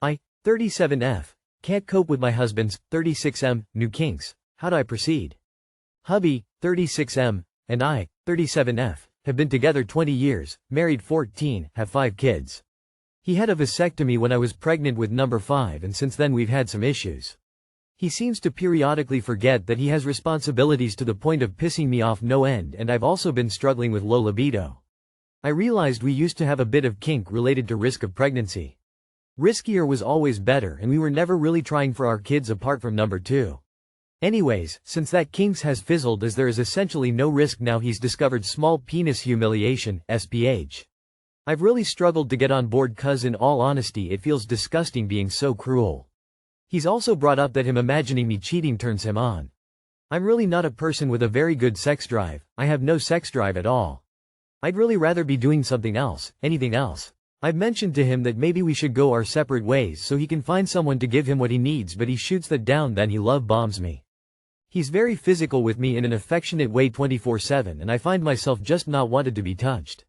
I, 37F, can't cope with my husband's, 36M, new kinks. How do I proceed? Hubby, 36M, and I, 37F, have been together 20 years, married 14, have 5 kids. He had a vasectomy when I was pregnant with number 5, and since then we've had some issues. He seems to periodically forget that he has responsibilities to the point of pissing me off no end, and I've also been struggling with low libido. I realized we used to have a bit of kink related to risk of pregnancy. Riskier was always better, and we were never really trying for our kids apart from number 2. Anyways, since that kinks has fizzled as there is essentially no risk now, he's discovered small penis humiliation, SPH. I've really struggled to get on board cause in all honesty it feels disgusting being so cruel. He's also brought up that him imagining me cheating turns him on. I'm really not a person with a very good sex drive, I have no sex drive at all. I'd really rather be doing something else, anything else. I've mentioned to him that maybe we should go our separate ways so he can find someone to give him what he needs, but he shoots that down, then he love bombs me. He's very physical with me in an affectionate way 24/7, and I find myself just not wanted to be touched.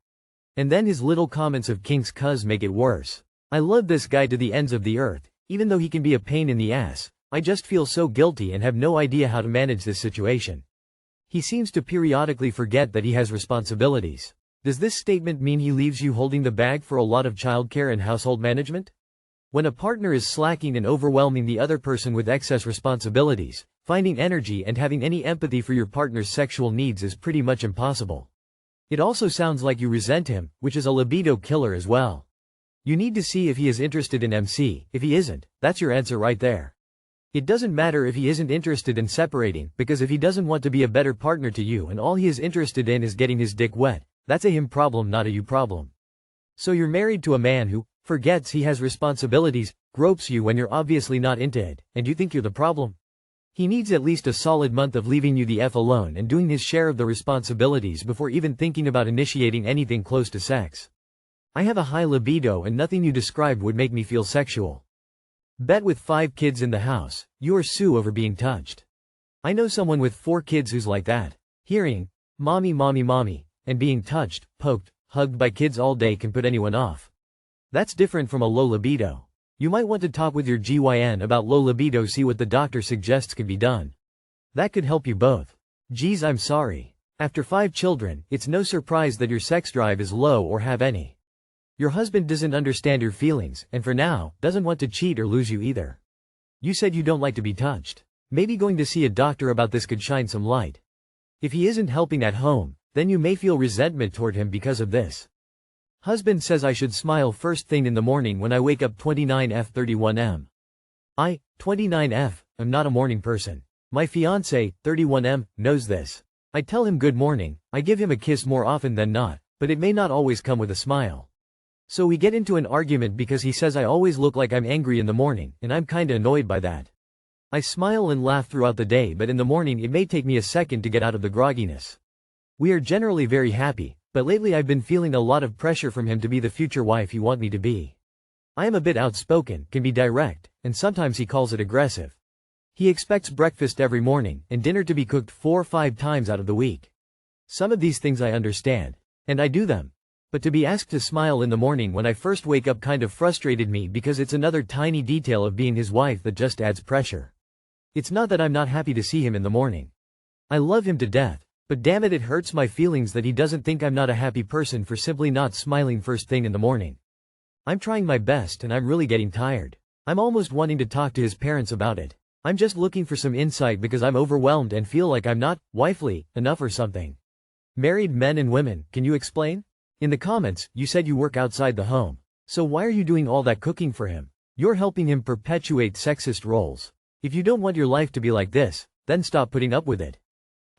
And then his little comments of kinks cuz make it worse. I love this guy to the ends of the earth, even though he can be a pain in the ass. I just feel so guilty and have no idea how to manage this situation. He seems to periodically forget that he has responsibilities. Does this statement mean he leaves you holding the bag for a lot of childcare and household management? When a partner is slacking and overwhelming the other person with excess responsibilities, finding energy and having any empathy for your partner's sexual needs is pretty much impossible. It also sounds like you resent him, which is a libido killer as well. You need to see if he is interested in MC. If he isn't, that's your answer right there. It doesn't matter if he isn't interested in separating, because if he doesn't want to be a better partner to you and all he is interested in is getting his dick wet, that's a him problem, not a you problem. So you're married to a man who forgets he has responsibilities, gropes you when you're obviously not into it, and you think you're the problem? He needs at least a solid month of leaving you the F alone and doing his share of the responsibilities before even thinking about initiating anything close to sex. I have a high libido and nothing you described would make me feel sexual. Bet with 5 kids in the house, you or sue over being touched. I know someone with 4 kids who's like that. Hearing, mommy, mommy, mommy, and being touched, poked, hugged by kids all day can put anyone off. That's different from a low libido. You might want to talk with your GYN about low libido, see what the doctor suggests could be done. That could help you both. Geez, I'm sorry. After 5 children, it's no surprise that your sex drive is low or have any. Your husband doesn't understand your feelings, and for now, doesn't want to cheat or lose you either. You said you don't like to be touched. Maybe going to see a doctor about this could shine some light. If he isn't helping at home, then you may feel resentment toward him because of this. Husband says I should smile first thing in the morning when I wake up. 29F 31M. I, 29F, am not a morning person. My fiancé, 31M, knows this. I tell him good morning, I give him a kiss more often than not, but it may not always come with a smile. So we get into an argument because he says I always look like I'm angry in the morning, and I'm kinda annoyed by that. I smile and laugh throughout the day, but in the morning it may take me a second to get out of the grogginess. We are generally very happy, but lately I've been feeling a lot of pressure from him to be the future wife he wants me to be. I am a bit outspoken, can be direct, and sometimes he calls it aggressive. He expects breakfast every morning, and dinner to be cooked 4 or 5 times out of the week. Some of these things I understand, and I do them. But to be asked to smile in the morning when I first wake up kind of frustrated me because it's another tiny detail of being his wife that just adds pressure. It's not that I'm not happy to see him in the morning. I love him to death. But damn it hurts my feelings that he doesn't think I'm not a happy person for simply not smiling first thing in the morning. I'm trying my best and I'm really getting tired. I'm almost wanting to talk to his parents about it. I'm just looking for some insight because I'm overwhelmed and feel like I'm not wifely enough or something. Married men and women, can you explain? In the comments, you said you work outside the home. So why are you doing all that cooking for him? You're helping him perpetuate sexist roles. If you don't want your life to be like this, then stop putting up with it.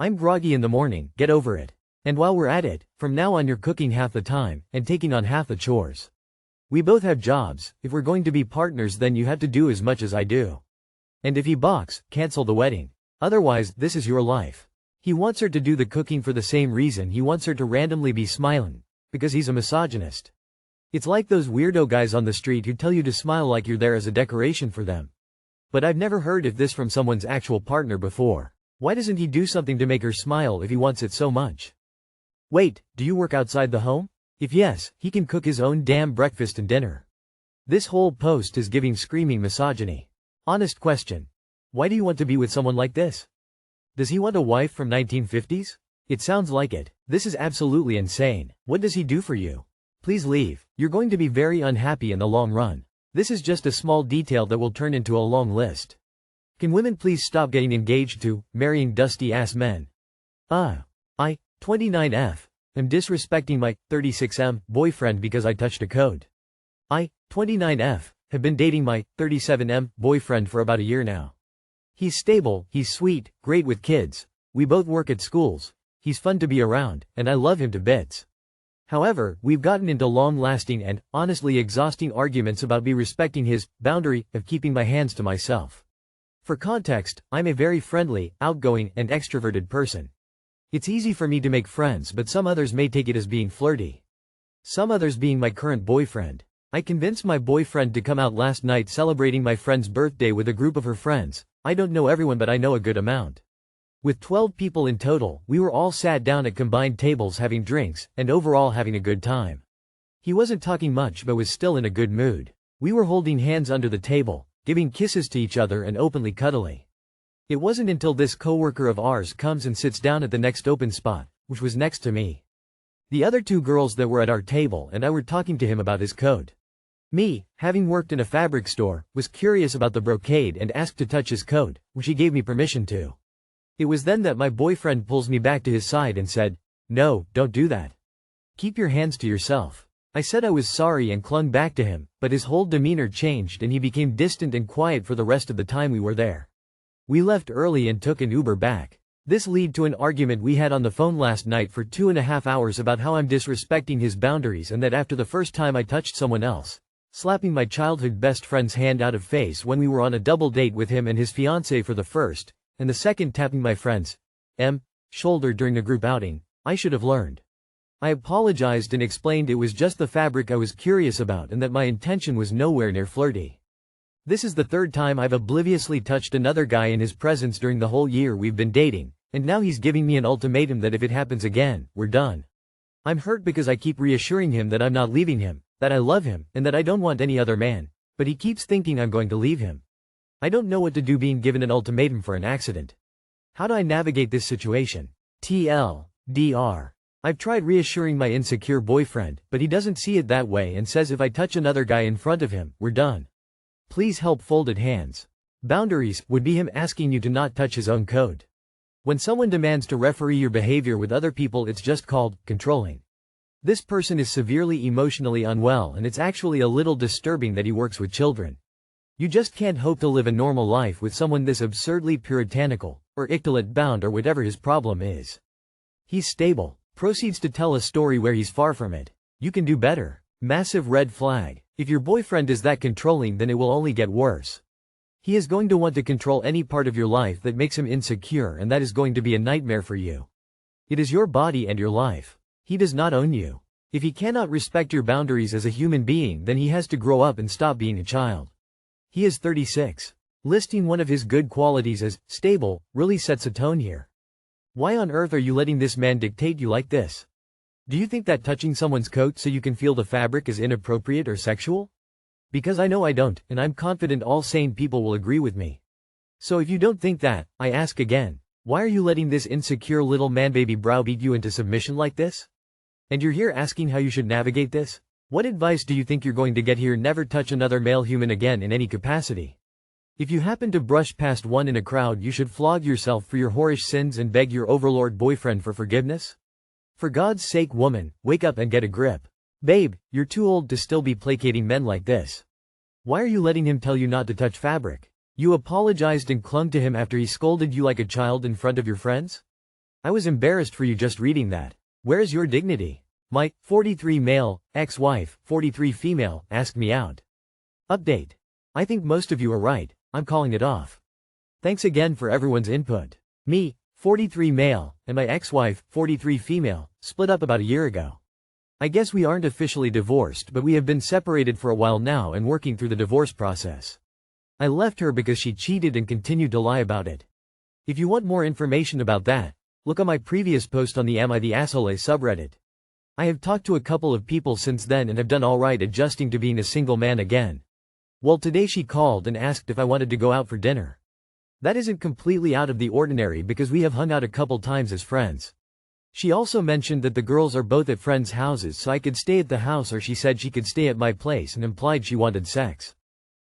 I'm groggy in the morning, get over it. And while we're at it, from now on you're cooking half the time, and taking on half the chores. We both have jobs, if we're going to be partners then you have to do as much as I do. And if he balks, cancel the wedding. Otherwise, this is your life. He wants her to do the cooking for the same reason he wants her to randomly be smiling. Because he's a misogynist. It's like those weirdo guys on the street who tell you to smile like you're there as a decoration for them. But I've never heard of this from someone's actual partner before. Why doesn't he do something to make her smile if he wants it so much? Wait, do you work outside the home? If yes, he can cook his own damn breakfast and dinner. This whole post is giving screaming misogyny. Honest question. Why do you want to be with someone like this? Does he want a wife from 1950s? It sounds like it. This is absolutely insane. What does he do for you? Please leave. You're going to be very unhappy in the long run. This is just a small detail that will turn into a long list. Can women please stop getting engaged to marrying dusty-ass men? I, 29F, am disrespecting my 36M boyfriend because I touched a code. I, 29F, have been dating my 37M boyfriend for about a year now. He's stable, he's sweet, great with kids, we both work at schools, he's fun to be around, and I love him to bits. However, we've gotten into long-lasting and, honestly exhausting arguments about me respecting his boundary of keeping my hands to myself. For context, I'm a very friendly, outgoing, and extroverted person. It's easy for me to make friends, but some others may take it as being flirty. Some others being my current boyfriend. I convinced my boyfriend to come out last night celebrating my friend's birthday with a group of her friends. I don't know everyone, but I know a good amount. With 12 people in total, we were all sat down at combined tables having drinks, and overall having a good time. He wasn't talking much but was still in a good mood. We were holding hands under the table, giving kisses to each other and openly cuddly. It wasn't until this coworker of ours comes and sits down at the next open spot, which was next to me. The other two girls that were at our table and I were talking to him about his coat. Me, having worked in a fabric store, was curious about the brocade and asked to touch his coat, which he gave me permission to. It was then that my boyfriend pulls me back to his side and said, "No, don't do that. Keep your hands to yourself." I said I was sorry and clung back to him, but his whole demeanor changed and he became distant and quiet for the rest of the time we were there. We left early and took an Uber back. This led to an argument we had on the phone last night for 2.5 hours about how I'm disrespecting his boundaries and that after the first time I touched someone else, slapping my childhood best friend's hand out of face when we were on a double date with him and his fiancée for the first, and the second tapping my friend's shoulder during a group outing, I should have learned. I apologized and explained it was just the fabric I was curious about and that my intention was nowhere near flirty. This is the third time I've obliviously touched another guy in his presence during the whole year we've been dating, and now he's giving me an ultimatum that if it happens again, we're done. I'm hurt because I keep reassuring him that I'm not leaving him, that I love him, and that I don't want any other man, but he keeps thinking I'm going to leave him. I don't know what to do being given an ultimatum for an accident. How do I navigate this situation? TLDR. I've tried reassuring my insecure boyfriend, but he doesn't see it that way and says if I touch another guy in front of him, we're done. Please help. Folded hands. Boundaries would be him asking you to not touch his own code. When someone demands to referee your behavior with other people, it's just called controlling. This person is severely emotionally unwell and it's actually a little disturbing that he works with children. You just can't hope to live a normal life with someone this absurdly puritanical, or ictolate bound or whatever his problem is. He's stable. Proceeds to tell a story where he's far from it. You can do better. Massive red flag. If your boyfriend is that controlling, then it will only get worse. He is going to want to control any part of your life that makes him insecure, and that is going to be a nightmare for you. It is your body and your life. He does not own you. If he cannot respect your boundaries as a human being, then he has to grow up and stop being a child. He is 36. Listing one of his good qualities as stable really sets a tone here. Why on earth are you letting this man dictate you like this? Do you think that touching someone's coat so you can feel the fabric is inappropriate or sexual? Because I know I don't, and I'm confident all sane people will agree with me. So if you don't think that, I ask again, why are you letting this insecure little man-baby browbeat you into submission like this? And you're here asking how you should navigate this? What advice do you think you're going to get here? Never touch another male human again in any capacity. If you happen to brush past one in a crowd, you should flog yourself for your whorish sins and beg your overlord boyfriend for forgiveness? For God's sake, woman, wake up and get a grip. Babe, you're too old to still be placating men like this. Why are you letting him tell you not to touch fabric? You apologized and clung to him after he scolded you like a child in front of your friends? I was embarrassed for you just reading that. Where's your dignity? My 43 male, ex-wife, 43 female, asked me out. Update. I think most of you are right. I'm calling it off. Thanks again for everyone's input. Me, 43 male, and my ex-wife, 43 female, split up about a year ago. I guess we aren't officially divorced, but we have been separated for a while now and working through the divorce process. I left her because she cheated and continued to lie about it. If you want more information about that, look on my previous post on the Am I the Asshole subreddit. I have talked to a couple of people since then and have done alright adjusting to being a single man again. Well, today she called and asked if I wanted to go out for dinner. That isn't completely out of the ordinary because we have hung out a couple times as friends. She also mentioned that the girls are both at friends' houses, so I could stay at the house, or she said she could stay at my place and implied she wanted sex.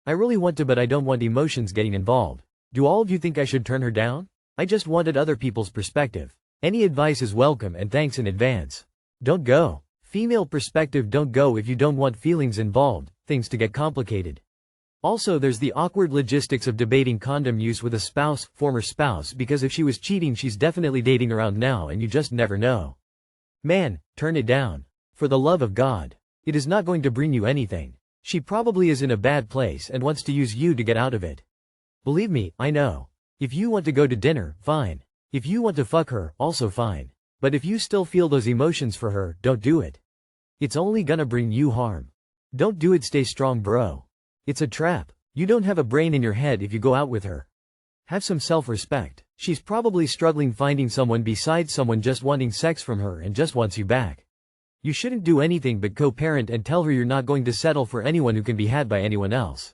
I really want to, but I don't want emotions getting involved. Do all of you think I should turn her down? I just wanted other people's perspective. Any advice is welcome and thanks in advance. Don't go. Female perspective: don't go if you don't want feelings involved, things to get complicated. Also, there's the awkward logistics of debating condom use with a spouse, former spouse, because if she was cheating she's definitely dating around now and you just never know. Man, turn it down. For the love of God. It is not going to bring you anything. She probably is in a bad place and wants to use you to get out of it. Believe me, I know. If you want to go to dinner, fine. If you want to fuck her, also fine. But if you still feel those emotions for her, don't do it. It's only gonna bring you harm. Don't do it. Stay strong, bro. It's a trap. You don't have a brain in your head if you go out with her. Have some self-respect. She's probably struggling finding someone besides someone just wanting sex from her and just wants you back. You shouldn't do anything but co-parent and tell her you're not going to settle for anyone who can be had by anyone else.